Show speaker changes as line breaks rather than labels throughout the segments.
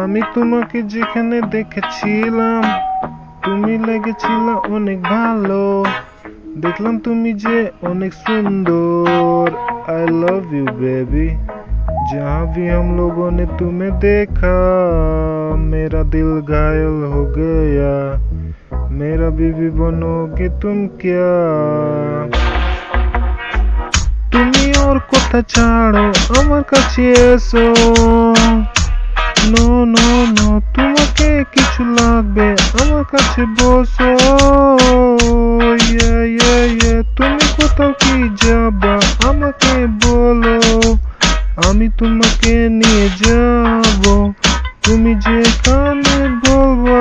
আমি তোমাকে যেখানে দেখেছিলাম তুমি লেগেছিল অনেক ভালো। দেখলাম তুমি যে অনেক सुंदर। I love you baby. जहाँ भी हम लोगों ने तुम्हें देखा मेरा दिल घायल हो गया। मेरा बीवी बनोगे तुम क्या? তুমি ওর কথা ছাড়ো আমার কাছে এসো। নো নো নো তোমাকে কিছু লাগবে আমার কাছে বসো। তুমি কোথাও কি যাবা আমাকে বলো, আমি তোমাকে নিয়ে যাব তুমি যেখানে বলবা।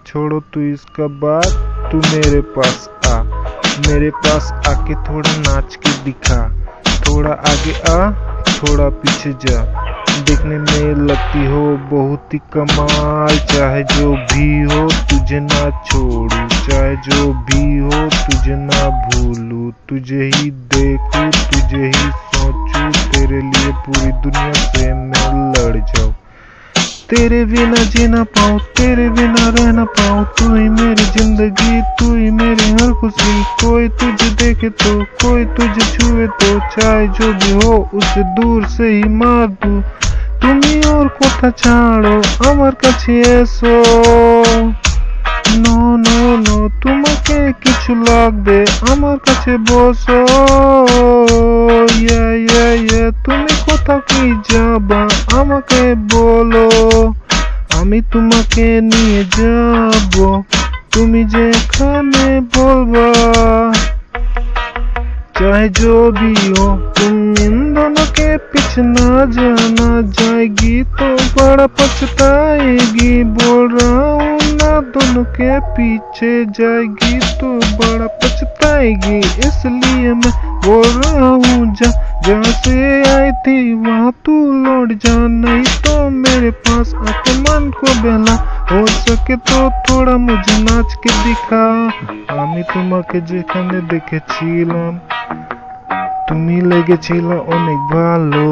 छोड़ो तू इसका बात, तू मेरे पास आ। मेरे पास आके थोड़ा नाच के दिखा। थोड़ा आगे आ थोड़ा पीछे जा। देखने में लगती हो बहुत ही कमाल। चाहे जो भी हो तुझे ना छोड़ू, चाहे जो भी हो तुझे ना भूलू। तुझे ही देखूं तुझे ही सोचूं, तेरे लिए पूरी दुनिया से मैं लड़ जाऊं। तेरे बिना जीना पाऊं तेरे बिना रहना पाऊं। तू ही मेरी जिंदगी तू ही मेरी हर खुशी। कोई तुझे देखे तो कोई तुझे छुए तो चाहे जो भी हो उसे दूर से ही मार दूं। তুমি ওর কথা ছাড়ো আমার কাছে এসো। নো নো নো তোমাকে কিছু লাগবে আমার কাছে বসো। তুমি কোথাও কি যাবা আমাকে বলো, আমি তোমাকে নিয়ে যাব তুমি যেখানে বলবা। चाहे जो भी हो तुम इन दोनों के पीछे ना जाना। जाएगी तो बड़ा पछताएगी। बोल रहा हूँ ना दोनों के पीछे जाएगी तो बड़ा पछताएगी। इसलिए मैं बोल रहा हूँ जा जहाँ से आई थी वहाँ तू लौट जा। नहीं तो मेरे पास आके मन को बहला। हो सके तो थोड़ा मुझे नाच के दिखा। আমি তোমাকে যেখানে দেখেছিলাম তুমি লেগেছিল অনেক ভালো।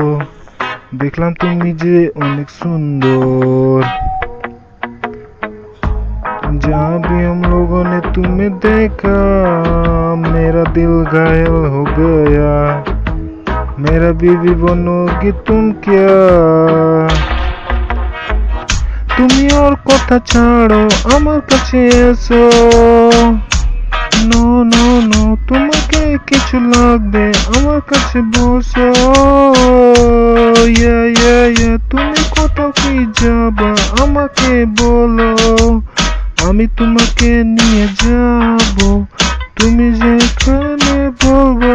দেখলাম তুমি যে অনেক সুন্দর। जहाँ भी हम लोगों ने तुम्हें देखा मेरा दिल घायल हो गया। मेरा बीवी बनोगी तुम क्या? তুমি ওর কথা ছাড়ো আমার কাছে এসো। নো নো নো তোমাকে কিছু লাগবে আমার কাছে বসো। তুমি কোথাও কি যাবা আমাকে বলো, আমি তোমাকে নিয়ে যাব তুমি যেখানে বলবা।